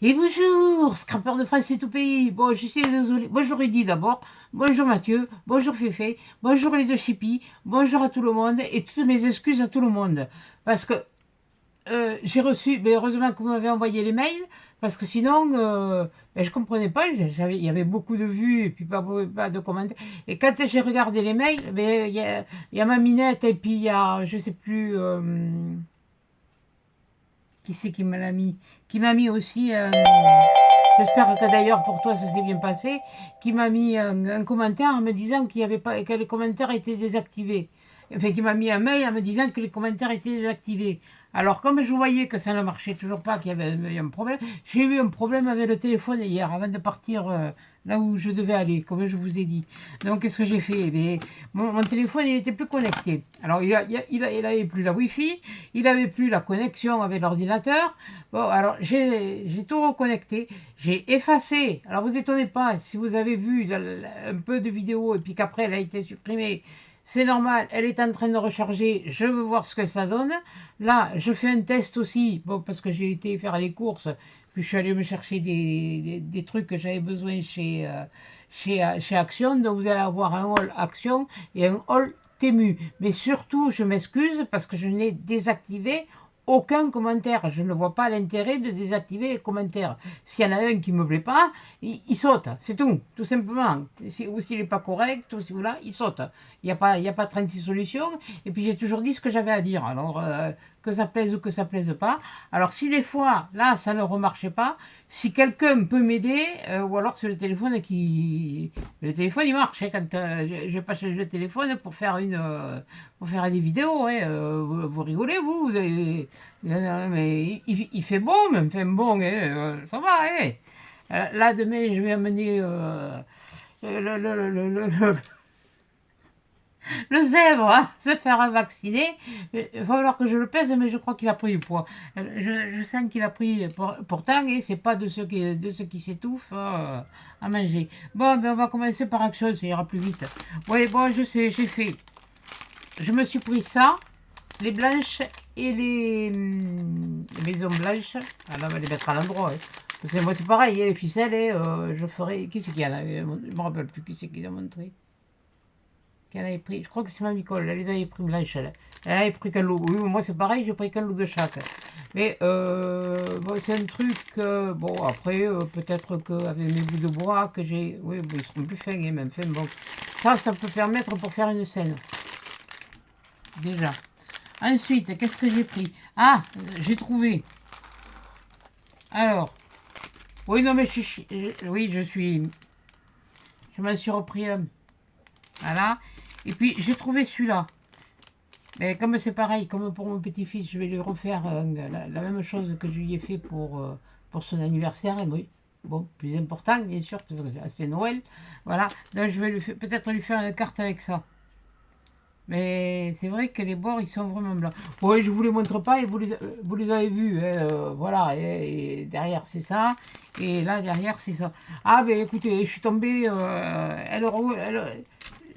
Et bonjour, scrapeur de France et tout pays. Bon, je suis désolé. Bonjour Rudy d'abord. Bonjour Mathieu. Bonjour Féfé. Bonjour les deux chippies. Bonjour à tout le monde. Et toutes mes excuses à tout le monde. Parce que j'ai reçu, mais heureusement que vous m'avez envoyé les mails. Parce que sinon, je comprenais pas. Il y avait beaucoup de vues et puis pas de commentaires. Et quand j'ai regardé les mails, il y a ma minette et puis il y a, je sais plus. Qui c'est qui me l'a mis? Qui m'a mis aussi, j'espère que d'ailleurs pour toi ça s'est bien passé, qui m'a mis un commentaire en me disant qu'il y avait pas, que les commentaires étaient désactivés. Enfin, qui m'a mis un mail en me disant que les commentaires étaient désactivés. Alors, comme je voyais que ça ne marchait toujours pas, qu'il y avait un problème, j'ai eu un problème avec le téléphone hier, avant de partir là où je devais aller, comme je vous ai dit. Donc, qu'est-ce que j'ai fait? Eh bien, mon téléphone, il n'était plus connecté. Alors, il avait plus la Wi-Fi, il avait plus la connexion avec l'ordinateur. Bon, alors, j'ai tout reconnecté, j'ai effacé. Alors, vous étonnez pas, si vous avez vu un peu de vidéo et puis qu'après, elle a été supprimée. C'est normal, elle est en train de recharger, je veux voir ce que ça donne. Là, je fais un test aussi, bon, parce que j'ai été faire les courses, puis je suis allé me chercher des trucs que j'avais besoin chez Action. Donc vous allez avoir un haul Action et un haul Temu. Mais surtout, je m'excuse parce que je n'ai désactivé aucun commentaire. Je ne vois pas l'intérêt de désactiver les commentaires. S'il y en a un qui ne me plaît pas, il saute, c'est tout simplement. Ou s'il n'est pas correct, ou si voilà, il saute. Il y a pas 36 solutions. Et puis j'ai toujours dit ce que j'avais à dire. Alors, que ça plaise ou que ça plaise pas. Alors, si des fois, là, ça ne remarchait pas, si quelqu'un peut m'aider, ou alors c'est le téléphone qui. Le téléphone, il marche. Hein, quand je pas changé le téléphone pour faire des vidéos. Hein, vous rigolez, vous mais il fait bon, même. Enfin, bon, hein, ça va. Hein. Là, demain, je vais amener le le zèbre se faire vacciner. Il va falloir que je le pèse, mais je crois qu'il a pris du poids. Je sens qu'il a pris, pourtant, et c'est pas de ceux qui s'étouffent à manger. Bon, ben on va commencer par Action, ça ira plus vite. Oui, bon, je sais, j'ai fait. Je me suis pris ça, les blanches et les maisons blanches. Alors, on va les mettre à l'endroit. Hein. Parce que moi, c'est pareil, les ficelles, et, je ferai. Qui c'est qui en a? Je me rappelle plus qui c'est qui a montré. Qu'elle avait pris, je crois que c'est ma Nicole, elle les avait pris blanches, elle avait pris qu'un lot. Oui, moi c'est pareil, j'ai pris qu'un lot de chaque. Mais bon, c'est un truc, bon après, peut-être qu'avec mes bouts de bois que j'ai, oui, bon, ils seront plus fins, hein, même fin, bon. Ça peut permettre pour faire une scène, déjà. Ensuite, qu'est-ce que j'ai pris? Ah, j'ai trouvé. Alors, oui, non mais oui, je m'en suis repris un. Voilà. Et puis j'ai trouvé celui-là. Mais comme c'est pareil, comme pour mon petit-fils, je vais lui refaire la même chose que je lui ai fait pour son anniversaire. Et oui, bon, plus important, bien sûr, parce que c'est Noël. Voilà, donc je vais peut-être lui faire une carte avec ça. Mais c'est vrai que les bords, ils sont vraiment blancs. Oui, je vous les montre pas et vous les avez vus. Hein, voilà, et derrière, c'est ça. Et là, derrière, c'est ça. Ah, ben écoutez, je suis tombée.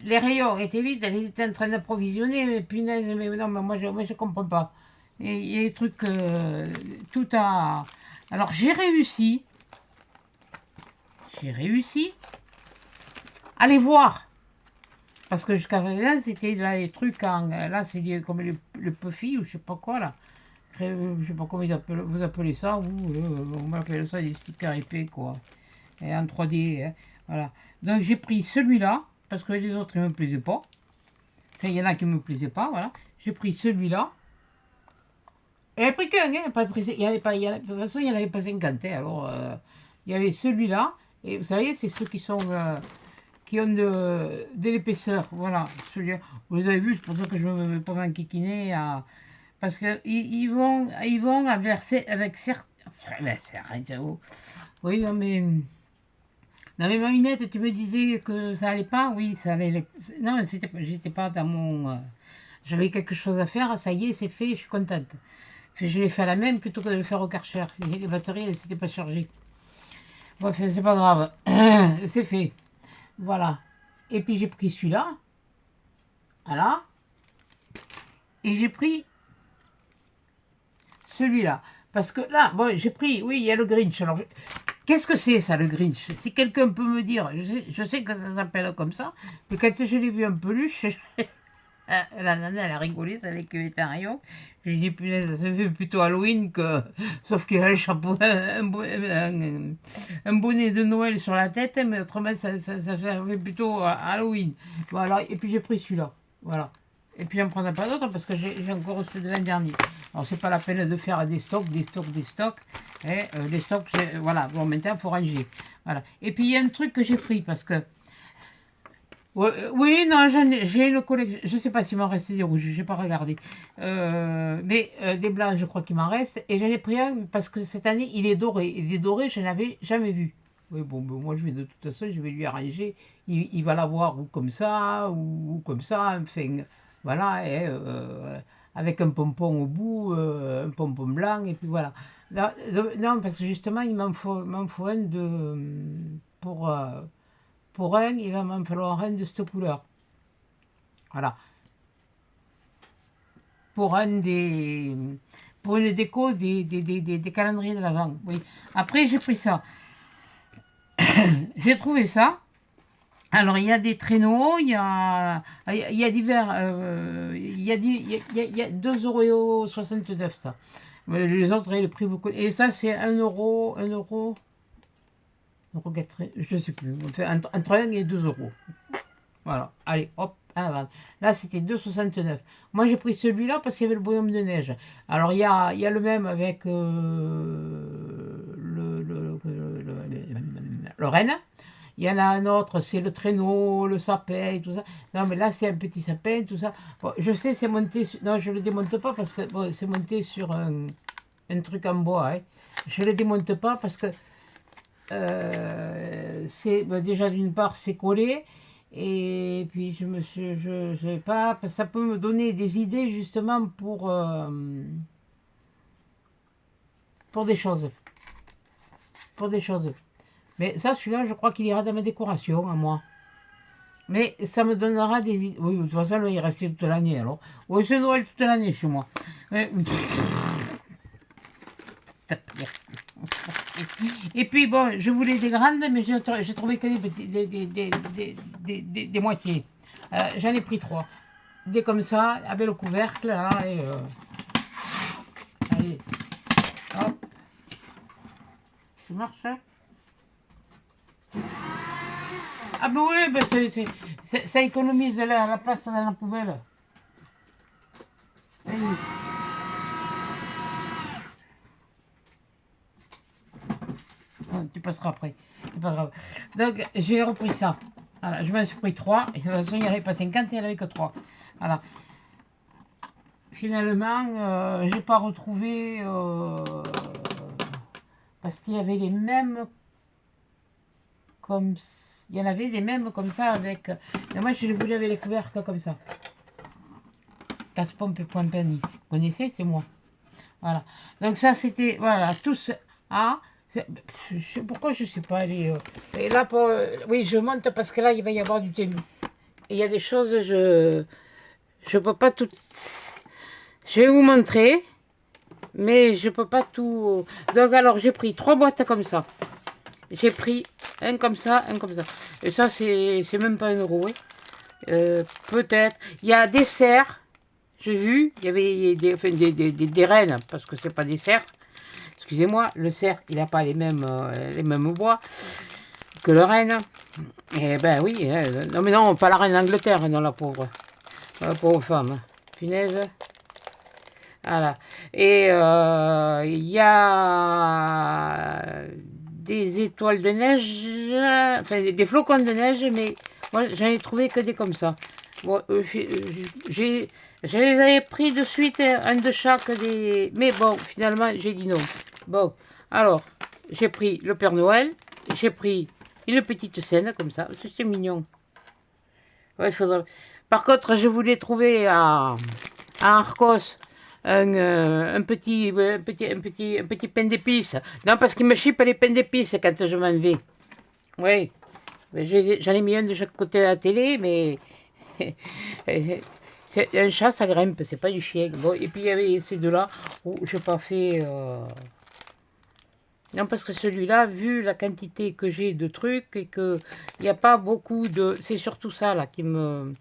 Les rayons étaient vides, elle était en train d'approvisionner, mais punaise, mais non, mais moi je comprends pas. Et il y a des trucs, tout à. Alors j'ai réussi à les voir. Parce que jusqu'à présent, c'était là les trucs en. Là, c'est comme le Puffy ou je sais pas quoi, là. Je sais pas comment vous appelez ça, vous m'appelez ça des stickers épais, quoi. Et en 3D, hein, voilà. Donc j'ai pris celui-là, parce que les autres, ils me plaisaient pas. Enfin, il y en a qui me plaisaient pas, voilà. J'ai pris celui-là. Il n'y avait pris qu'un, hein, pas pris, il y avait pas, de toute façon, il n'y en avait pas 50, hein, alors, il y avait celui-là, et vous savez, c'est ceux qui ont de l'épaisseur, voilà, celui-là. Vous les avez vus, c'est pour ça que je ne veux pas m'enquiquiner, parce qu'ils ils vont avec certains... Ben, arrête, oh. Oui, non, mais... Non, mais Maminette, tu me disais que ça allait pas? Oui, ça allait. Non, j'étais pas dans mon. J'avais quelque chose à faire, ça y est, c'est fait, je suis contente. Je l'ai fait à la main plutôt que de le faire au Karcher. Les batteries, elles s'étaient pas chargées. Bref, c'est pas grave. C'est fait. Voilà. Et puis j'ai pris celui-là. Voilà. Et j'ai pris celui-là. Parce que là, bon, j'ai pris, oui, il y a le Grinch. Alors, qu'est-ce que c'est ça, le Grinch? Si quelqu'un peut me dire, je sais que ça s'appelle comme ça, mais quand je l'ai vu en peluche, la nana, elle a rigolé, ça avec que était un rayon. J'ai dit, punaise, ça fait plutôt Halloween que. Sauf qu'il a le chapeau, un bonnet de Noël sur la tête, mais autrement, ça fait plutôt Halloween. Voilà, et puis j'ai pris celui-là. Voilà. Et puis j'en prendrai pas d'autres parce que j'ai encore reçu de l'an dernier. Alors c'est pas la peine de faire des stocks, des stocks, des stocks. Et, les stocks, voilà, bon maintenant il faut ranger. Voilà. Et puis il y a un truc que j'ai pris parce que ouais, oui, non, j'ai une collection. Je ne sais pas s'il m'en reste des rouges, je n'ai pas regardé. Mais des blancs, je crois qu'il m'en reste. Et j'en ai pris un parce que cette année, il est doré. Et des dorés, je n'avais jamais vu. Oui, bon, ben, moi, je vais de toute façon, je vais lui arranger. Il va l'avoir ou comme ça, ou comme ça. Enfin, voilà. Et, avec un pompon au bout, un pompon blanc, et puis voilà. Là, non, parce que justement, m'en faut un pour. Pour un, il va m'en falloir un de cette couleur. Voilà. Pour un des. Pour une déco des calendriers de l'Avent. Oui. Après, j'ai pris ça. J'ai trouvé ça. Alors, il y a des traîneaux, il y a divers. Il y a 2,69 € ça. Les autres, le prix, vous connaissez. Et ça, c'est 1 €. 1 €. Je ne sais plus. Entre 1 et 2 €. Voilà, allez, hop, en avant. Là, c'était 2,69. Moi, j'ai pris celui-là parce qu'il y avait le bonhomme de neige. Alors, il y a le même avec le renne. Il y en a un autre, c'est le traîneau, le sapin, et tout ça. Non, mais là, c'est un petit sapin, tout ça. Bon, je sais, c'est monté. Non, je ne le démonte pas parce que bon, c'est monté sur un truc en bois. Hein. Je ne le démonte pas parce que c'est déjà d'une part, c'est collé. Et puis je sais pas, ça peut me donner des idées justement pour des choses. Pour des choses. Mais ça, celui-là, je crois qu'il ira dans ma décoration à moi. Mais ça me donnera des idées. Oui, de toute façon, là, il restait toute l'année alors. Oui, c'est Noël toute l'année chez moi. Et puis bon, je voulais des grandes, mais j'ai trouvé que des moitiés. J'en ai pris 3. Des comme ça, avec le couvercle, là, et allez, hop, ça marche, hein. Ah ben oui, ben ça économise la place dans la poubelle. Allez. Bon, tu passeras après, c'est pas grave. Donc j'ai repris ça. Voilà, je m'en suis pris 3. Et de toute façon, il n'y avait pas 50, il n'y en avait que 3. Voilà. Finalement, j'ai pas retrouvé parce qu'il y avait les mêmes comme il y en avait des mêmes comme ça avec. Mais moi, je les voulais avec les couvercles comme ça. Casse-pompe et point penny. Vous connaissez, c'est moi. Voilà. Donc ça, c'était voilà tous. Ah. Pourquoi je ne sais pas aller. Et là, oui, je monte parce que là, il va y avoir du thème. Et il y a des choses, je ne peux pas tout. Je vais vous montrer, mais je ne peux pas tout. Donc, alors, j'ai pris 3 boîtes comme ça. J'ai pris un comme ça, un comme ça. Et ça, c'est même pas 1 €. Hein. Peut-être. Il y a des cerfs. J'ai vu, il y avait des rennes, parce que c'est pas des cerfs. Excusez-moi, le cerf, il n'a pas les mêmes bois que le renne. Eh ben oui, non mais non, pas la reine d'Angleterre, non, la pauvre femme. Punaise. Voilà. Et il y a des étoiles de neige, enfin des flocons de neige, mais moi j'en ai trouvé que des comme ça. Bon, je les avais pris de suite, un de chaque des. Mais bon, finalement, j'ai dit non. Bon, alors, j'ai pris le Père Noël, j'ai pris une petite scène comme ça, c'est mignon. Ouais, il faudrait. Par contre, je voulais trouver à Arcos un petit pain d'épices. Non, parce qu'il me chipe les pains d'épices quand je m'en vais. Oui, j'en ai mis un de chaque côté de la télé, mais Un chat, ça grimpe, c'est pas du chien. Bon, et puis il y avait ces deux-là où j'ai pas fait... Non, parce que celui-là, vu la quantité que j'ai de trucs et que il n'y a pas beaucoup de... C'est surtout ça, là, qui me...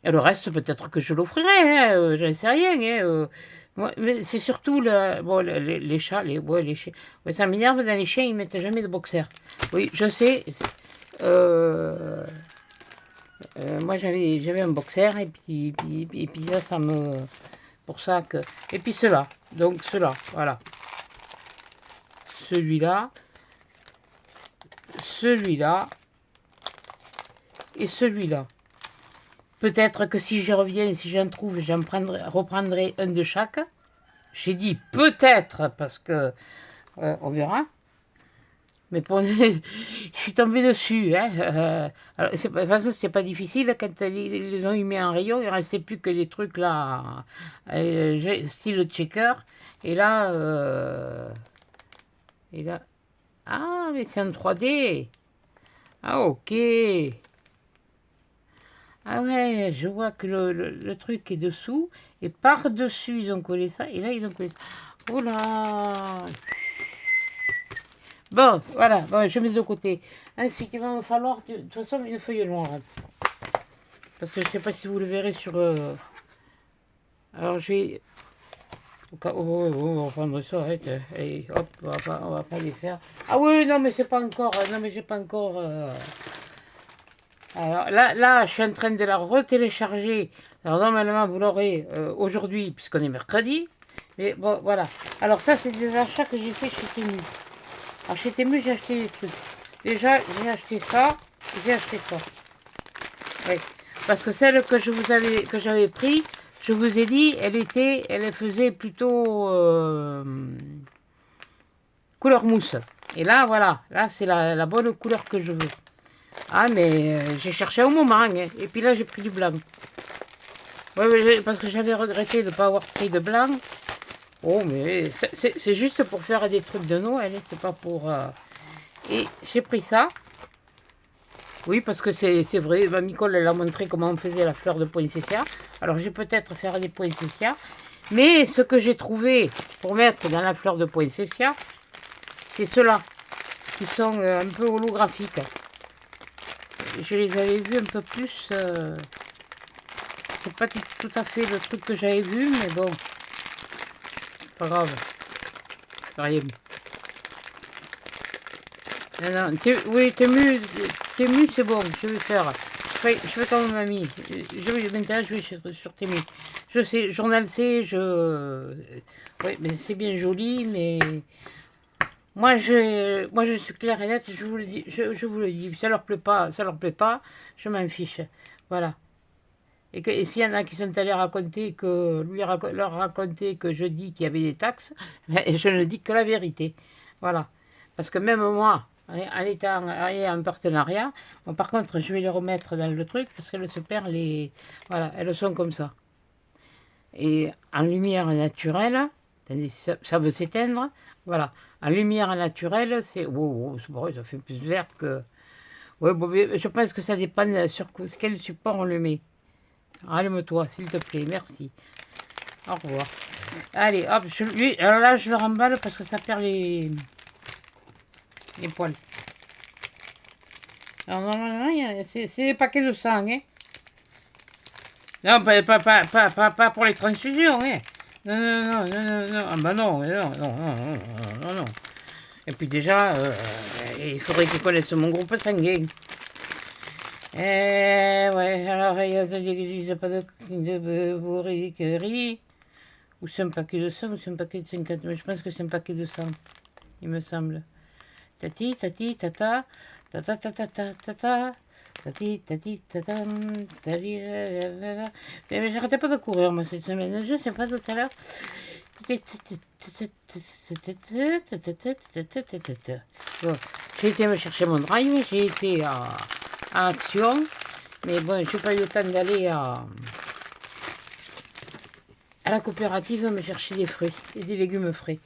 Et le reste, peut-être que je l'offrirai, hein, j'en sais rien. Hein, moi, mais c'est surtout bon, les chats, ouais, les chiens. Ouais, ça m'énerve, dans les chiens, ils mettent jamais de boxer. Oui, je sais. Euh, moi, j'avais un boxer, et puis ça me... Pour ça que... Et puis cela. Donc, cela, voilà. Celui-là. Celui-là. Et celui-là. Peut-être que si j'y reviens, si j'en trouve, reprendrai un de chaque. J'ai dit peut-être, parce que on verra. Mais pour je suis tombée dessus. Hein. Alors, de toute façon, c'est pas difficile. Quand ils ont mis en rayon, il ne restait plus que les trucs là, style checker. Et là, et là. Ah, mais c'est en 3D. Ah, ok. Ah ouais, je vois que le truc est dessous. Et par-dessus, ils ont collé ça. Et là, ils ont collé ça. Oh là. Bon, voilà, bon, je mets de côté. Ensuite, il va me falloir, de toute façon, une feuille noire. Parce que je ne sais pas si vous le verrez sur... Alors, je vais... on va prendre ça, arrête. Et hop, on va pas les faire. Ah oui, non, mais c'est pas encore... Non, mais j'ai pas encore... Alors, là, je suis en train de la retélécharger. Alors, normalement, vous l'aurez aujourd'hui, puisqu'on est mercredi. Mais bon, voilà. Alors, ça, c'est des achats que j'ai fait chez Temu. Alors, chez Temu, j'ai acheté des trucs. Déjà, j'ai acheté ça. J'ai acheté ça. Oui. Parce que celle que j'avais pris, je vous ai dit, elle faisait plutôt couleur mousse. Et là, voilà. Là, c'est la bonne couleur que je veux. Ah, mais j'ai cherché au moment. Hein, et puis là, j'ai pris du blanc. Oui, parce que j'avais regretté de ne pas avoir pris de blanc. Oh, mais c'est juste pour faire des trucs de Noël. C'est pas pour... Et j'ai pris ça. Oui, parce que c'est vrai, ma Micole, elle a montré comment on faisait la fleur de poinsettia. Alors, je vais peut-être faire des poinsettias. Mais ce que j'ai trouvé pour mettre dans la fleur de poinsettia, c'est ceux-là, qui sont un peu holographiques. Je les avais vus un peu plus... c'est pas tout à fait le truc que j'avais vu, mais bon, c'est pas grave. Rien. Non, oui, Temu, c'est bon, je vais faire. Je fais comme mamie. Maintenant, je vais sur Temu. Je sais, Journal C, oui, mais c'est bien joli, mais... moi, je suis claire et nette, je vous le dis, je vous le dis. Ça leur plaît pas, je m'en fiche. Voilà. Et s'il y en a qui sont allés raconter que leur raconter que je dis qu'il y avait des taxes, je ne dis que la vérité. Voilà. Parce que même moi, en étant en partenariat, bon, par contre, je vais les remettre dans le truc parce qu'elles se perdent les. Voilà, elles sont comme ça. Et en lumière naturelle, ça veut s'éteindre. Voilà. En lumière naturelle, c'est. Oh, c'est vrai, ça fait plus vert que. Ouais, bon, mais je pense que ça dépend sur quel support on le met. Rallume-toi, s'il te plaît, merci. Au revoir. Allez, hop, alors là, je le remballe parce que ça perd les poils. Alors normalement, c'est des paquets de sang, hein. Non, pas pour les transfusions, hein. Non, non, non, non, non, non, ah bah non, non, non, non, non, non, non. Et puis déjà, il faudrait qu'ils connaissent mon groupe sanguin. Ouais, alors il y a pas de bourriquerie. Ou c'est un paquet de 100 ou c'est un paquet de 50. Mais je pense que c'est un paquet de 100, il me semble. Tati, tati, tata, tata, tata, tata, tata, tati, tati, tata, tati, mais j'arrêtais pas de courir, moi, cette semaine. Je sais pas tout à l'heure. Bon, j'ai été me chercher mon drive, j'ai été à Action, mais bon, j'ai pas eu le temps d'aller à la coopérative me chercher des fruits et des légumes frais.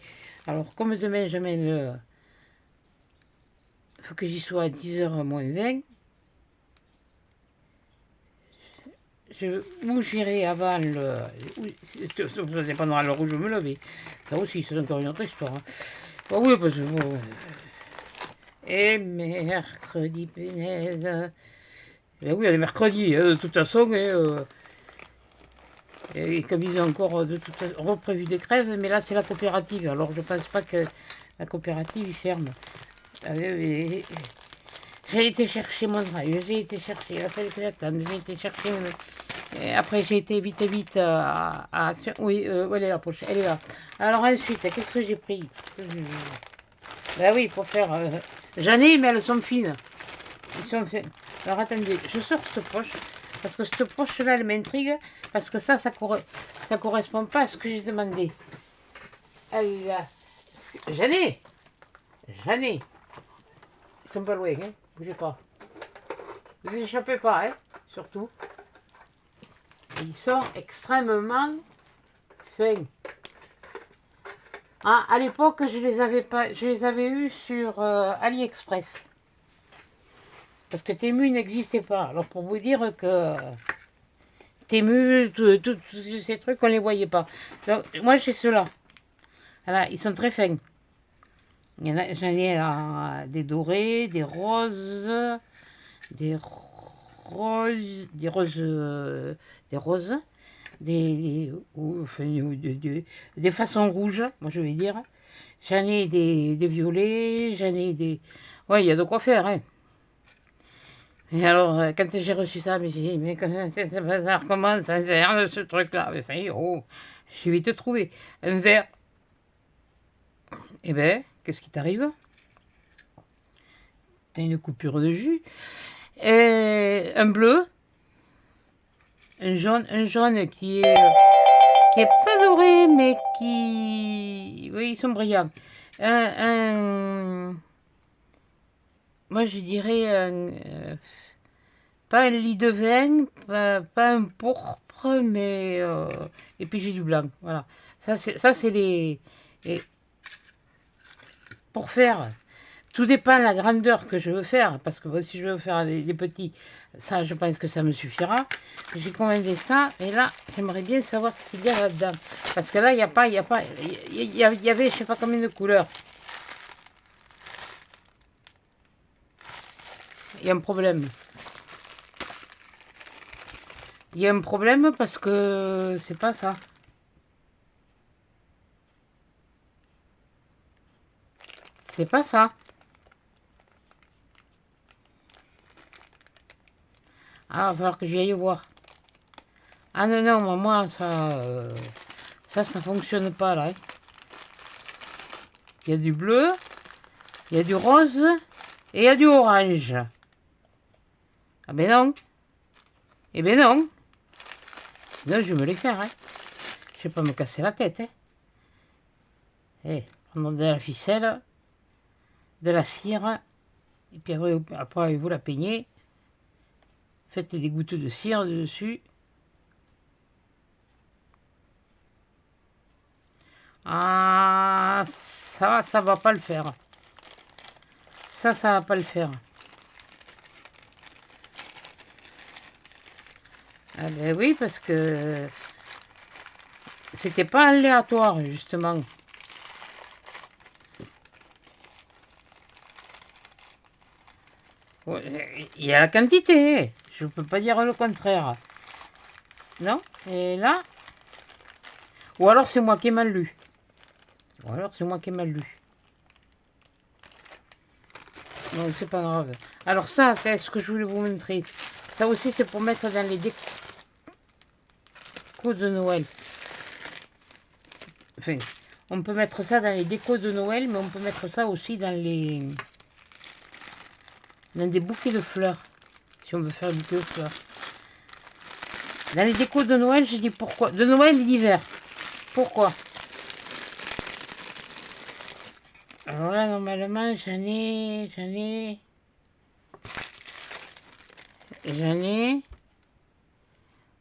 Alors, comme demain, j'amène... faut que j'y sois à 10h moins 20. où j'irai avant le... Ça dépendra de l'heure où je me lever. Ça aussi, c'est encore une autre histoire. Hein. Bah oui, parce que... Bon, et mercredi, punaise. Ben oui, on est mercredi, de toute façon. Et comme ils ont encore de toute façon reprévu des grèves, mais là, c'est la coopérative. Alors, je pense pas que la coopérative, ils ferment. J'ai été chercher mon travail, j'ai été chercher, il a fallu que j'attende, j'ai été chercher... Et après, j'ai été vite à Action. Oui, elle est là, prochaine, elle est là. Alors ensuite, qu'est-ce que j'ai pris? Ben oui, pour faire... J'en ai, mais elles sont fines. Ils sont fines. Alors attendez, je sors cette poche, parce que cette poche-là, elle m'intrigue, parce que ça correspond pas à ce que j'ai demandé. J'en ai. Ils sont pas loin, hein. Bougez pas. Ne vous échappez pas, hein, surtout. Ils sont extrêmement fins. Ah, à l'époque, je les avais eus sur AliExpress. Parce que Temu n'existait pas. Alors pour vous dire que Temu, tous ces trucs, on ne les voyait pas. Donc, moi j'ai ceux-là. Voilà, ils sont très fins. J'en ai des dorés, des roses, des des façons rouges, moi je vais dire. J'en ai des violets, j'en ai des... Ouais, il y a de quoi faire, hein. Et alors, quand j'ai reçu ça, j'ai dit, mais comment ça sert de ce truc-là? Mais ça y est, oh, j'ai vite trouvé. Un vert. Eh ben, qu'est-ce qui t'arrive? T'as une coupure de jus. Et un bleu. Un jaune qui est pas doré, mais qui... Oui, ils sont brillants. Moi, je dirais pas un lit de vin, pas un pourpre, mais... et puis j'ai du blanc, voilà. Ça, c'est les... Pour faire... Tout dépend de la grandeur que je veux faire, parce que si je veux faire des petits, ça, je pense que ça me suffira. J'ai commandé ça, et là, j'aimerais bien savoir ce qu'il y a là-dedans. Parce que là, il y avait, je sais pas combien de couleurs. Il y a un problème. Il y a un problème parce que c'est pas ça. C'est pas ça. Ah, il va falloir que j'y aille voir. Ah non, non, moi, ça fonctionne pas, là. Hein. Il y a du bleu, il y a du rose, et il y a du orange. Ah ben non. Eh ben non. Sinon, je vais me les faire, hein. Je vais pas me casser la tête, hein. Eh, prendre de la ficelle, de la cire, et puis après vous la peignez. Faites des gouttes de cire dessus. Ah, ça va pas le faire. Ça va pas le faire. Ah ben oui, parce que c'était pas aléatoire, justement. Il y a la quantité, je peux pas dire le contraire. Non? Et là... Ou alors c'est moi qui ai mal lu. Non, c'est pas grave. Alors ça, c'est ce que je voulais vous montrer. Ça aussi, c'est pour mettre dans les décos de Noël. Enfin, on peut mettre ça dans les décos de Noël, mais on peut mettre ça aussi dans des bouquets de fleurs. Si on veut faire un bouquet de fleurs. Dans les décos de Noël, j'ai dit pourquoi. De Noël et d'hiver. Pourquoi? Alors là, normalement, j'en ai...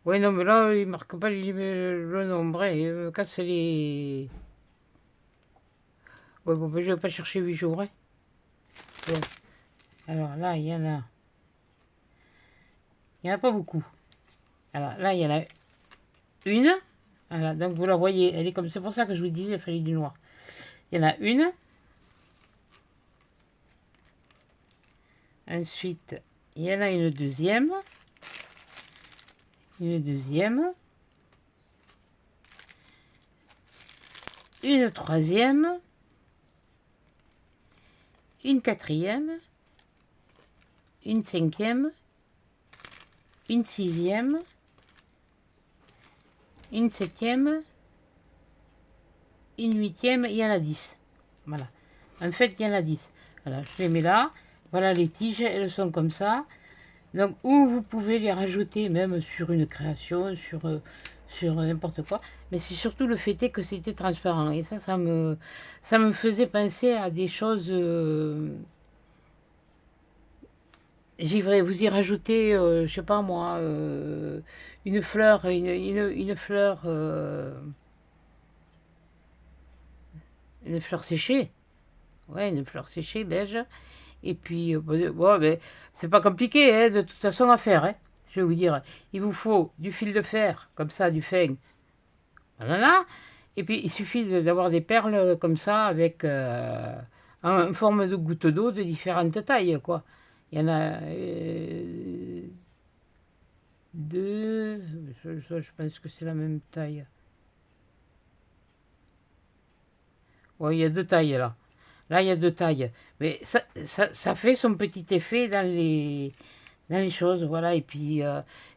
Ouais, non, mais là, il marque pas le nombre. Hein. Il me casse les... Ouais, bon, je vais pas chercher 8 jours. Hein. Bon. Alors là, il y en a... Il n'y en a pas beaucoup. Alors là, il y en a une. Voilà, donc vous la voyez, elle est comme, c'est pour ça que je vous disais, il fallait du noir. Il y en a une. Ensuite, il y en a une deuxième. Une deuxième. Une troisième. Une quatrième. Une cinquième. Une sixième. Une septième. Une huitième. Il y en a 10. Voilà. En fait, il y en a 10. Voilà, je les mets là. Voilà les tiges, elles sont comme ça. Donc, ou vous pouvez les rajouter même sur une création, sur n'importe quoi. Mais c'est surtout le fait est que c'était transparent. Et ça me faisait penser à des choses... vous y rajoutez, je sais pas moi, une fleur, une fleur séchée. Ouais, une fleur séchée beige. Et puis, bon, ben, c'est pas compliqué, hein, de toute façon, à faire. Hein. Je vais vous dire, il vous faut du fil de fer, comme ça, du fin. Voilà. Et puis, il suffit d'avoir des perles comme ça, avec en forme de gouttes d'eau de différentes tailles, quoi. Il y en a deux. Je pense que c'est la même taille. Ouais, il y a deux tailles là. Là, il y a deux tailles. Mais ça fait son petit effet dans les choses. Voilà. Et puis,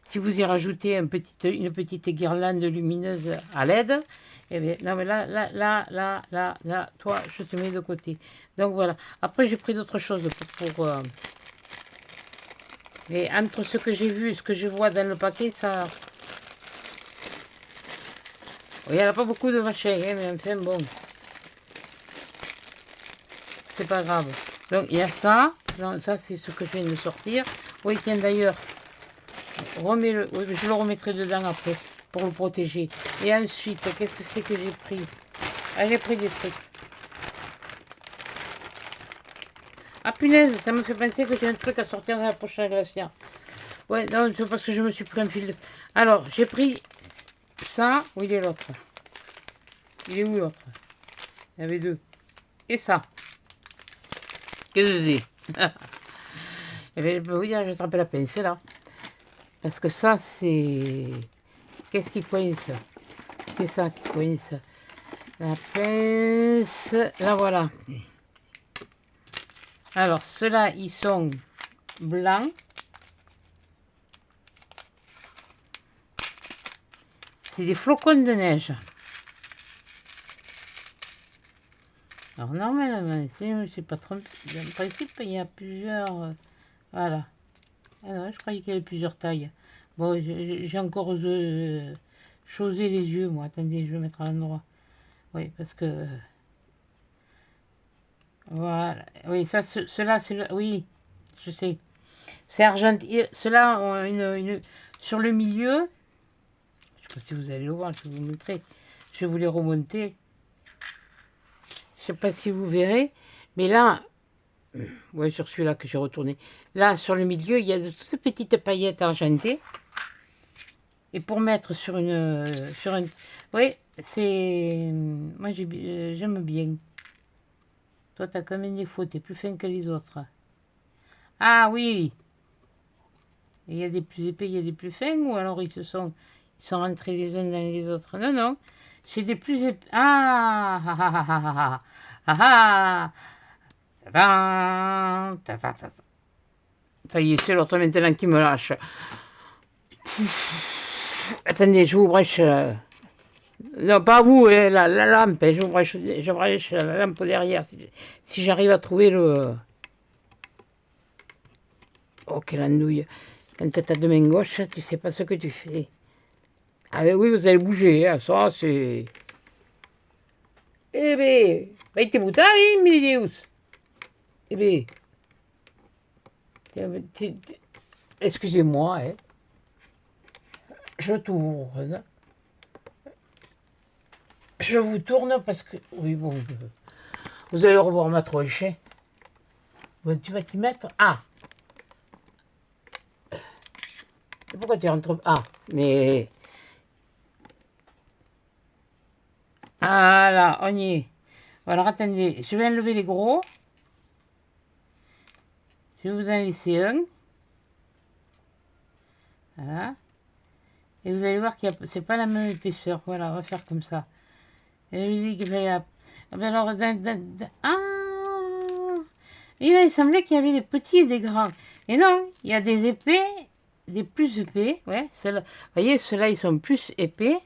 si vous y rajoutez une petite guirlande lumineuse à LED, eh bien, non, mais là, toi, je te mets de côté. Donc, voilà. Après, j'ai pris d'autres choses mais entre ce que j'ai vu et ce que je vois dans le paquet, ça... Il n'y en a pas beaucoup de machin, hein, mais enfin, bon... C'est pas grave. Donc il y a ça. Donc, ça c'est ce que je viens de sortir. Oui, tiens d'ailleurs, remets-le. Oui, je le remettrai dedans après pour le protéger. Et ensuite, qu'est-ce que c'est que j'ai pris? Ah, j'ai pris des trucs. Ah punaise, ça me fait penser que j'ai un truc à sortir dans la poche à glacière. Ouais, non, c'est parce que je me suis pris un fil de... Alors, j'ai pris ça. Où il est l'autre? Il est où l'autre? Il y avait deux. Et ça. Qu'est-ce que c'est? Eh bien, je peux vous dire, j'ai attrapé la pince là. Parce que ça, c'est... Qu'est-ce qui coince? C'est ça qui coince. La pince... Là, voilà. Alors, ceux-là, ils sont blancs. C'est des flocons de neige. Alors, normalement, si je ne me suis pas trompé, en principe, il y a plusieurs... voilà. Alors, je croyais qu'il y avait plusieurs tailles. Bon, j'ai encore chosé les yeux, moi. Attendez, je vais mettre à l'endroit. Oui, parce que... Voilà. Oui, ça, ceux-là, c'est... Oui, je sais. C'est argenté. Ceux-là ont sur le milieu... Je ne sais pas si vous allez le voir, je vais vous montrer. Je vais vous les remonter. Je ne sais pas si vous verrez. Mais là... Ouais, sur celui-là que j'ai retourné. Là, sur le milieu, il y a de toutes petites paillettes argentées. Et pour mettre sur une... Oui, c'est... Moi, j'aime bien. Toi, t'as quand même des défaut. T'es plus fin que les autres. Ah oui. Il y a des plus épais, il y a des plus fins. Ou alors ils sont rentrés les uns dans les autres. Non, non. J'ai des plus épais. Ah ah ah ah ah ah ah. Ça y est, c'est l'autre maintenant qui me lâche. Attendez, je vous branche... Non, pas vous, hein, la lampe. Je branche la lampe derrière. Si j'arrive à trouver le... Oh, quelle andouille. Quand tu as ta main gauche, tu sais pas ce que tu fais. Ah ben oui, vous allez bouger, hein, ça c'est... Eh ben, vai te buttare, Milideus. Eh ben... Excusez-moi, hein. Je tourne. Je vous tourne parce que... Oui, bon... Vous allez revoir ma tronche. Bon, tu vas t'y mettre... Ah! pourquoi tu rentres... Ah, mais... Voilà, on y est. Alors, attendez, je vais enlever les gros. Je vais vous en laisser un. Voilà. Et vous allez voir que c'est pas la même épaisseur. Voilà, on va faire comme ça. Et je vous dis qu'il fallait la... Ah, ben alors, ah, il semblait qu'il y avait des petits et des grands. Et non, il y a des épais, des plus épais. Ouais, vous voyez, ceux-là, ils sont plus épais.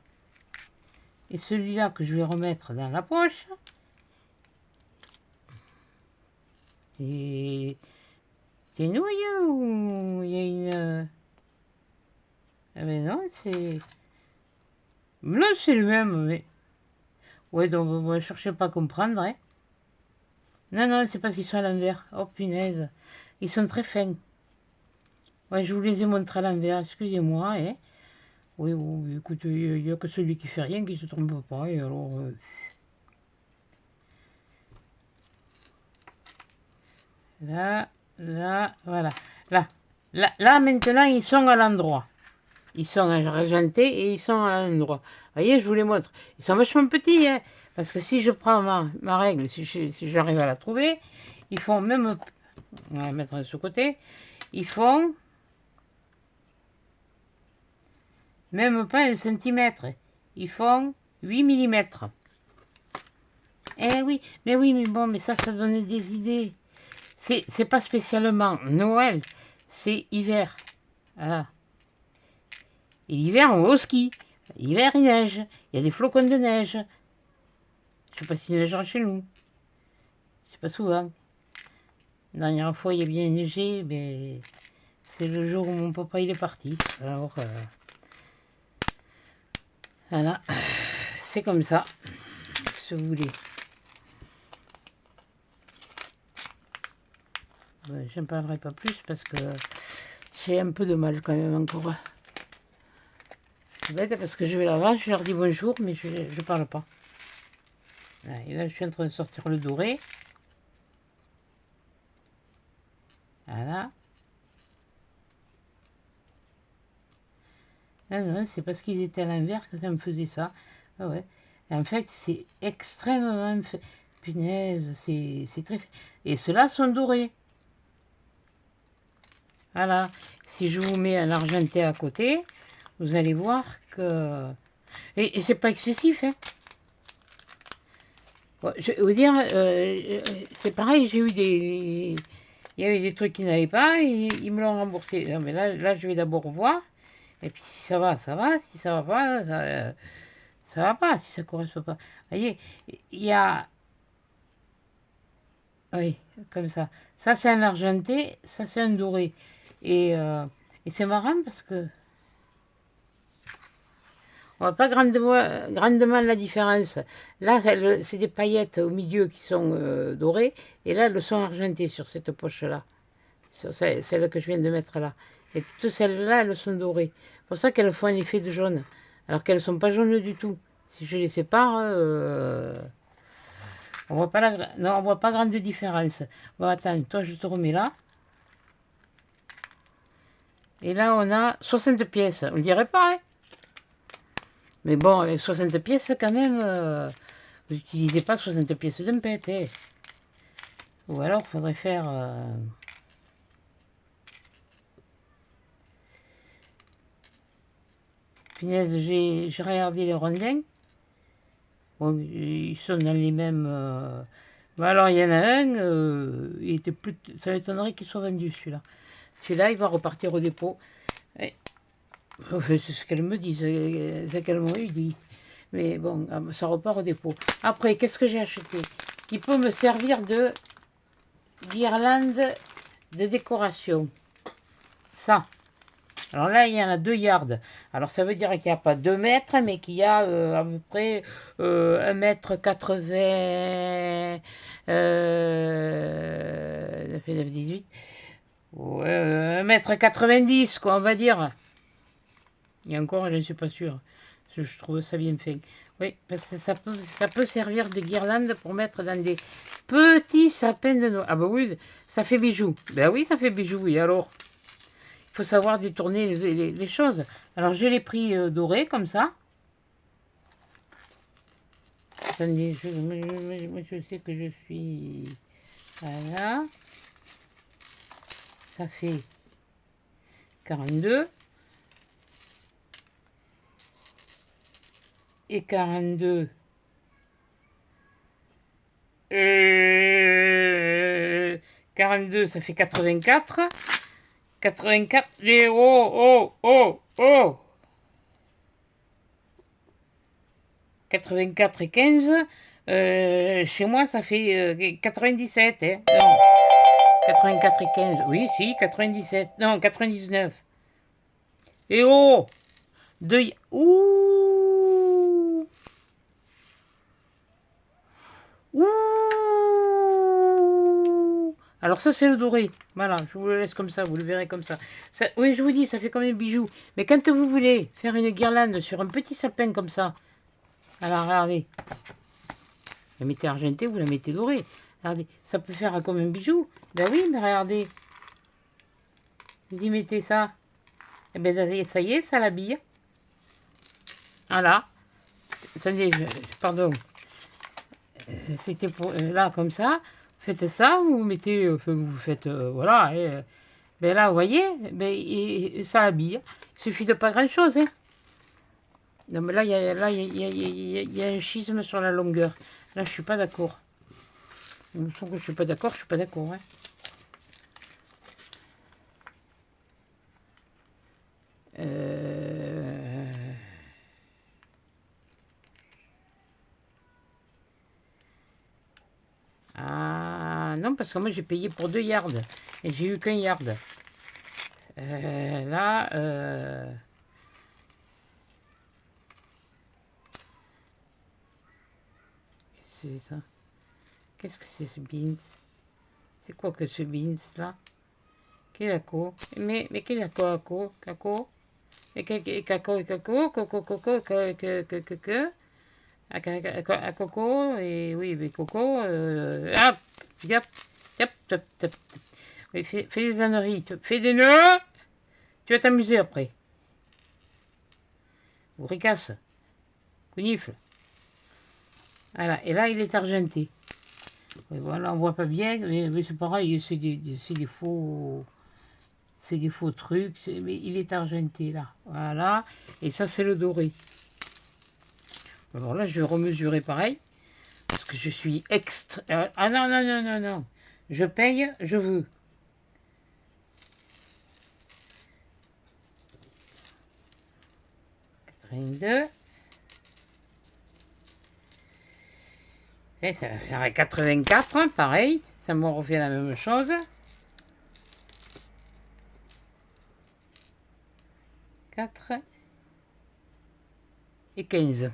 Et celui-là que je vais remettre dans la poche, c'est nouilleux ou il y a une... Ah mais non, c'est... Là, c'est le même, mais... Ouais, donc, ne cherchez pas à comprendre, hein. Non, non, c'est parce qu'ils sont à l'envers. Oh, punaise. Ils sont très fins. Ouais, je vous les ai montrés à l'envers, excusez-moi, hein. Oui, oui, écoutez, il n'y a que celui qui fait rien qui se trompe pas, et alors... Là, là, voilà. Là, maintenant, ils sont à l'endroit. Ils sont argentés et ils sont à l'endroit. Vous voyez, je vous les montre. Ils sont vachement petits, hein. Parce que si je prends ma règle, si j'arrive à la trouver, ils font même... On va la mettre de ce côté. Ils font... Même pas 1 centimètre. Ils font 8 millimètres. Eh oui, mais bon, mais ça donne des idées. C'est pas spécialement Noël, c'est hiver. Voilà. Et l'hiver, on va au ski. L'hiver, il neige. Il y a des flocons de neige. Je sais pas s'il neigera chez nous. C'est pas souvent. La dernière fois, il y a bien neigé, mais c'est le jour où mon papa il est parti. Alors, voilà. C'est comme ça. Si vous voulez. Je n'en parlerai pas plus parce que j'ai un peu de mal quand même encore. C'est bête parce que je vais là-bas, je leur dis bonjour, mais je ne parle pas. Et là, je suis en train de sortir le doré. Voilà. Ah non, c'est parce qu'ils étaient à l'envers que ça me faisait ça. Ah ouais. En fait, c'est extrêmement... Punaise, c'est très... Et ceux-là sont dorés. Voilà. Si je vous mets un argenté à côté, vous allez voir que... Et c'est pas excessif, hein. Bon, je vais vous dire, c'est pareil, j'ai eu des... Il y avait des trucs qui n'allaient pas et ils me l'ont remboursé. Non, mais là, je vais d'abord voir. Et puis si ça va, ça va. Si ça va pas, ça va pas. Si ça correspond pas. Vous voyez, il y a... Oui, comme ça. Ça, c'est un argenté. Ça, c'est un doré. Et c'est marrant parce que... On voit pas grandement la différence. Là, c'est des paillettes au milieu qui sont dorées. Et là, elles sont argentées sur cette poche-là. Sur celle que je viens de mettre là. Et toutes celles-là, elles sont dorées. C'est pour ça qu'elles font un effet de jaune. Alors qu'elles ne sont pas jaunes du tout. Si je les sépare, on voit pas non, on voit pas grande différence. Bon, attends, toi, je te remets là. Et là, on a 60 pièces. On ne dirait pas, hein. Mais bon, avec 60 pièces, quand même, vous n'utilisez pas 60 pièces d'un pet, hein. Ou alors, il faudrait faire... Punaise, j'ai regardé les rondins. Bon, ils sont dans les mêmes... Bon, alors, il y en a un, il était plus... ça m'étonnerait qu'il soit vendu, celui-là. Celui-là, il va repartir au dépôt. Et... C'est ce qu'elle me dit, c'est ce qu'elle m'a dit. Mais bon, ça repart au dépôt. Après, qu'est-ce que j'ai acheté? Qui peut me servir de guirlande de décoration. Ça. Alors là, il y en a 2 yards. Alors ça veut dire qu'il n'y a pas 2 mètres, mais qu'il y a à peu près 1 mètre 80... 9 et 9, 18. Ouais, 1 mètre 90, quoi, on va dire. Et encore, je ne suis pas sûre. Je trouve ça bien fait. Oui, parce que ça peut servir de guirlande pour mettre dans des petits sapins de Noël. Ah bah oui, ça fait bijou. Ben oui, ça fait bijou, oui, alors. faut savoir détourner les choses. Alors, je l'ai pris doré, comme ça. Attendez, moi, je sais que je suis... Voilà. Ça fait 42. Et 42. 42, ça fait 84. 84. Et oh, oh, oh, oh. 84 et 15. Chez moi, ça fait 97. Hein. Non. 84 et 15. Oui, si, 97. Non, 99. Et oh! Ouh! Ouh! Alors ça, c'est le doré. Voilà, je vous le laisse comme ça, vous le verrez comme ça. Oui, je vous dis, ça fait comme un bijou. Mais quand vous voulez faire une guirlande sur un petit sapin comme ça, alors regardez. Vous la mettez argentée, vous la mettez dorée. Regardez, ça peut faire comme un bijou. Ben oui, mais regardez. Vous y mettez ça. Et ben ça y est, ça l'habille. Voilà. Attendez, pardon. C'était pour là comme ça. Faites ça, vous mettez, vous faites, voilà. Ben là, vous voyez, ben, ça l'habille. Il suffit de pas grand chose. Hein. Non, mais là, il y a un schisme sur la longueur. Là, je suis pas d'accord. Je sens que je suis pas d'accord, je suis pas d'accord. Hein. Ah non, parce que moi j'ai payé pour 2 yards et j'ai eu qu'un yard. Là, c'est ça. Qu'est-ce que c'est ce beans? C'est quoi que ce beans là? Quel acco? Mais quel acco? Caco? Et caco et caco? Coco coco que à coco et oui mais coco hop yop yop yop yop. Oui, fais des âneries, fais des nœuds, tu vas t'amuser après. Ou ricasse, counifle. Voilà, et là il est argenté. Et voilà, on voit pas bien, mais c'est pareil, c'est des faux. C'est des faux trucs, mais il est argenté là. Voilà, et ça c'est le doré. Alors là, je vais remesurer pareil, parce que je suis extra... ah non, non, non, non, non. Je paye, je veux. Et ça va faire 84, hein, pareil. Ça me refait la même chose. Et 15.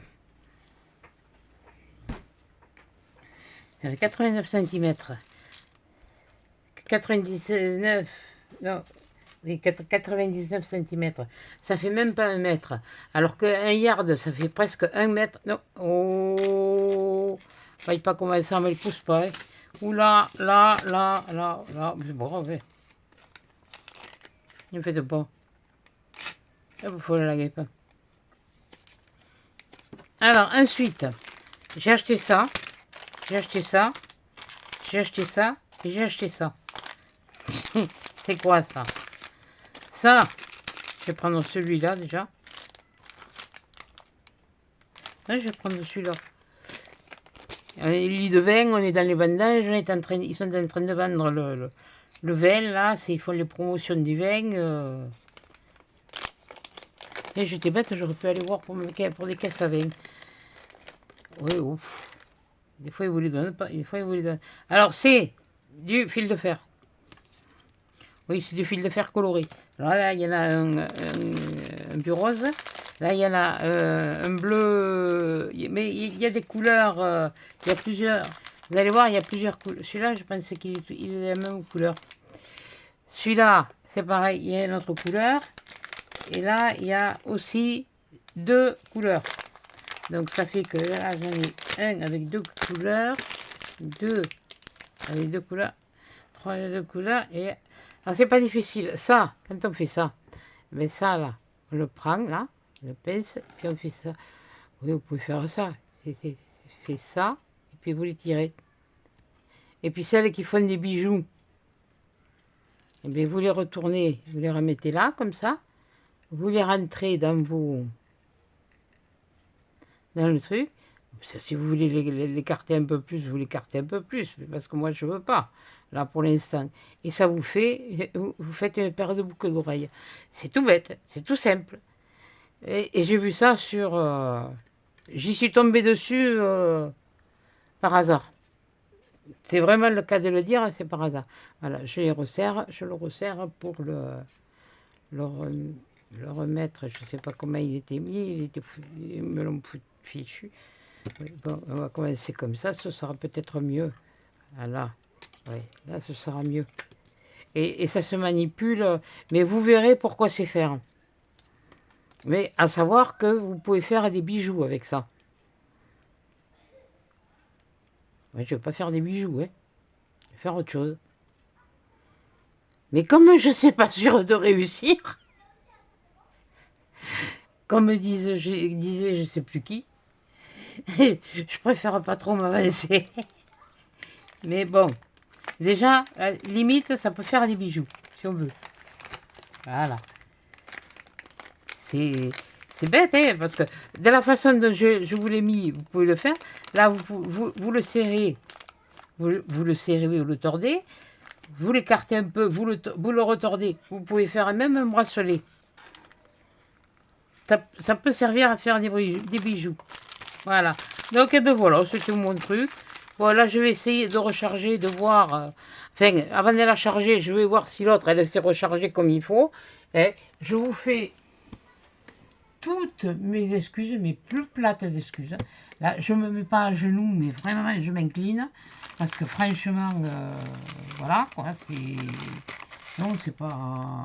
Ça fait 89 cm. 99. Non. Oui, 99 cm. Ça fait même pas 1 mètre. Alors qu'un yard, ça fait presque 1 mètre. Non. Oh. Voyez pas comment ça me le pousse pas. Hein. Oula, là. C'est bon, ouais. Ne faites pas. Il faut la guêpe. Alors, ensuite, j'ai acheté ça. J'ai acheté ça. J'ai acheté ça. Et j'ai acheté ça. C'est quoi ça? Ça, je vais prendre celui-là déjà. Là, je vais prendre celui-là. Les lits de vin, on est dans les vendanges, ils sont en train de vendre le vin, là, ils font les promotions du vin. Et j'étais bête, j'aurais pu aller voir pour des caisses à vin. Oui, ouf. Des fois, ils vous les donnent pas, des fois, ils vous les donnent. Alors, c'est du fil de fer. Oui, c'est du fil de fer coloré. Alors là, il y en a un plus rose. Là, il y en a un bleu. Mais il y a des couleurs. Il y a plusieurs. Vous allez voir, il y a plusieurs couleurs. Celui-là, je pense qu'il est la même couleur. Celui-là, c'est pareil, il y a une autre couleur. Et là, il y a aussi 2 couleurs. Donc, ça fait que là, j'en ai un avec 2 couleurs. 2 avec 2 couleurs. 3 avec 2 couleurs. Et... Alors, c'est pas difficile. Ça, quand on fait ça, Mais ça, là, on le prend, là, on le pince, puis on fait ça. Oui, vous pouvez faire ça. Fait ça, et puis vous les tirez. Et puis celles qui font des bijoux, eh bien, vous les retournez, vous les remettez là, comme ça. Vous les rentrez dans le truc. Si vous voulez l'écarter un peu plus, vous l'écartez un peu plus, parce que moi, je ne veux pas, là, pour l'instant. Et ça vous fait, vous faites une paire de boucles d'oreilles. C'est tout bête, c'est tout simple. Et j'ai vu ça sur... j'y suis tombée dessus par hasard. C'est vraiment le cas de le dire, c'est par hasard. Voilà, je le resserre pour le remettre. Je ne sais pas comment il était mis, ils me l'ont fichu. Oui, bon, on va commencer comme ça, ce sera peut-être mieux. Voilà, oui, là ce sera mieux. Et ça se manipule, mais vous verrez pourquoi c'est faire. Mais à savoir que vous pouvez faire des bijoux avec ça. Moi, je ne vais pas faire des bijoux, hein. Je vais faire autre chose. Mais comme je ne suis pas sûre de réussir, comme disait je ne sais plus qui, je préfère pas trop m'avancer. Mais bon, déjà, limite, ça peut faire des bijoux, si on veut. Voilà. C'est bête, hein, parce que de la façon dont je vous l'ai mis, vous pouvez le faire. Là, vous le serrez, vous le serrez, vous le tordez, vous l'écartez un peu, vous le retordez. Vous pouvez faire même un bracelet. Ça peut servir à faire des bijoux. Voilà. Donc, eh ben voilà, c'était mon truc. Voilà, je vais essayer de recharger, de voir. Enfin, avant de la charger, je vais voir si l'autre, elle s'est rechargée comme il faut. Et je vous fais toutes mes excuses, mes plus plates excuses. Là, je ne me mets pas à genoux, mais vraiment, je m'incline. Parce que franchement, voilà, quoi, c'est... Non, c'est pas...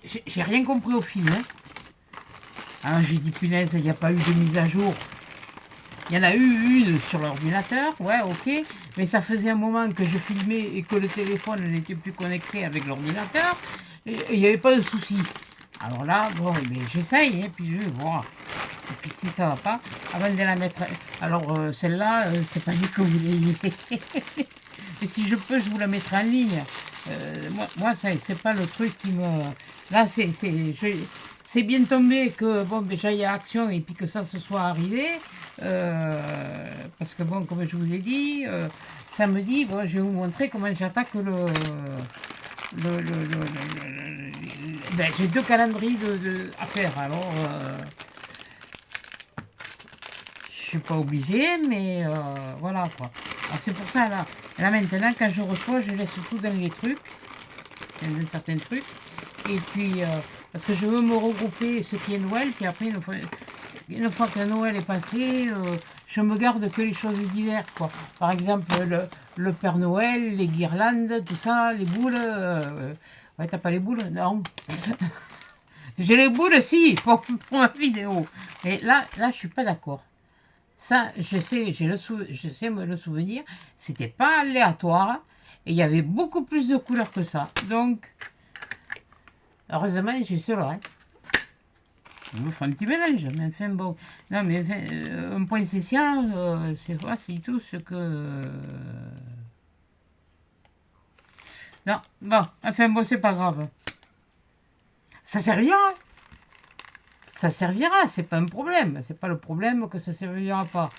J'ai rien compris au film, hein. Alors j'ai dit, punaise, il n'y a pas eu de mise à jour. Il y en a eu une sur l'ordinateur, ouais, ok. Mais ça faisait un moment que je filmais et que le téléphone n'était plus connecté avec l'ordinateur. Et il n'y avait pas de souci. Alors là, bon, j'essaye, puis je vais voir. Et puis si ça va pas, avant de la mettre... Alors celle-là, c'est pas dit que vous l'ayez. Et si je peux, je vous la mettrai en ligne. Moi c'est pas le truc qui me... Là, c'est bien tombé que, bon, déjà, il y a action et puis que ça se soit arrivé. Parce que, bon, comme je vous ai dit, samedi, bon, je vais vous montrer comment j'attaque ben, j'ai 2 calendriers à faire, alors je suis pas obligée, mais voilà quoi. Alors c'est pour ça, là maintenant, quand je reçois, je laisse tout dans les trucs, dans certains trucs, et puis, parce que je veux me regrouper ce qui est Noël, puis après, une fois que Noël est passé, je me garde que les choses d'hiver, quoi. Par exemple, le Père Noël, les guirlandes, tout ça, les boules. Ouais, t'as pas les boules? Non. J'ai les boules, si, pour ma vidéo. Mais là, je suis pas d'accord. Ça, je sais me le souvenir, c'était pas aléatoire, et il y avait beaucoup plus de couleurs que ça. Donc, heureusement, j'ai cela, hein. Je me ferai un petit mélange, mais enfin bon. Non, mais enfin, un point spécial, c'est quoi, c'est tout ce que... Non, bon, enfin bon, c'est pas grave. Ça servira. Ça servira, c'est pas un problème. C'est pas le problème que ça servira pas.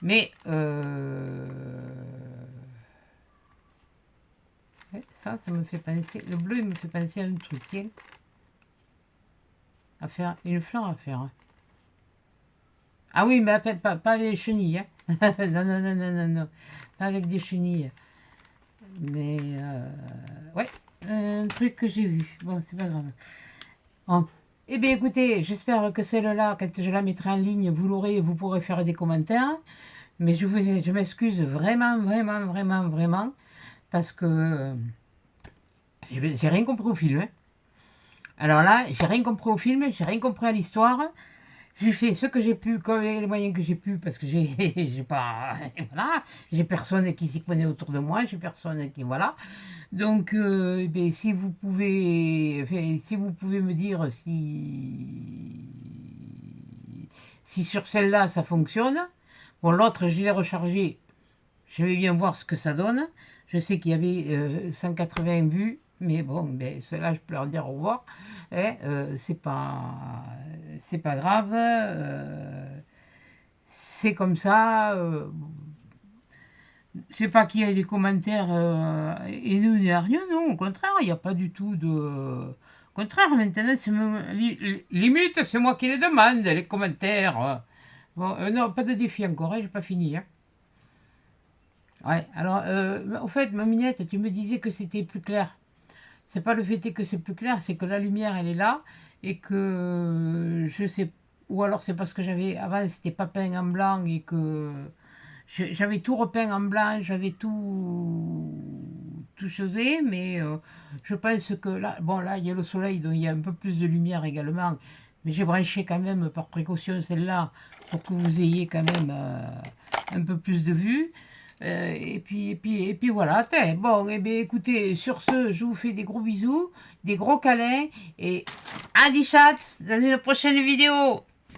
Mais, ouais, ça me fait penser... Le bleu, il me fait penser à un truc, hein. À faire, une fleur à faire, hein. Ah oui, mais attends, pas avec des chenilles, hein. Non, non, non, non, non, non. Pas avec des chenilles. Mais, ouais, un truc que j'ai vu. Bon, c'est pas grave. Bon. Eh bien, écoutez, j'espère que celle-là, quand je la mettrai en ligne, vous l'aurez et vous pourrez faire des commentaires. Mais je m'excuse vraiment, vraiment, vraiment, vraiment, parce que j'ai rien compris au film, hein. Alors là, j'ai rien compris au film, j'ai rien compris à l'histoire. j'ai fait ce que j'ai pu, comme les moyens que j'ai pu, parce que j'ai j'ai pas, voilà, j'ai personne qui s'y connaît autour de moi, j'ai personne qui, voilà. Donc, eh bien, si vous pouvez me dire si sur celle-là ça fonctionne. Bon, l'autre, je l'ai rechargé, je vais bien voir ce que ça donne. Je sais qu'il y avait 180 vues, mais bon, ben, cela, je peux leur dire au revoir. Hein, c'est pas grave. C'est comme ça. C'est pas qu'il y ait des commentaires haineux ni rien, non. Au contraire, il n'y a pas du tout de. Au contraire, maintenant, limite, c'est moi qui les demande, les commentaires. Bon, non, pas de défi encore, hein, j'ai pas fini. Hein. Ouais, alors, au fait, ma minette, tu me disais que c'était plus clair. C'est pas le fait que c'est plus clair, c'est que la lumière, elle est là, et que je sais, ou alors c'est parce que avant, c'était pas peint en blanc, et que j'avais tout repeint en blanc, j'avais tout chosé, mais je pense que là, bon, là, il y a le soleil, donc il y a un peu plus de lumière également, mais j'ai branché quand même par précaution celle-là, pour que vous ayez quand même un peu plus de vue. Et puis voilà, bon, eh bien, écoutez, sur ce, je vous fais des gros bisous, des gros câlins, et à des chats dans une prochaine vidéo.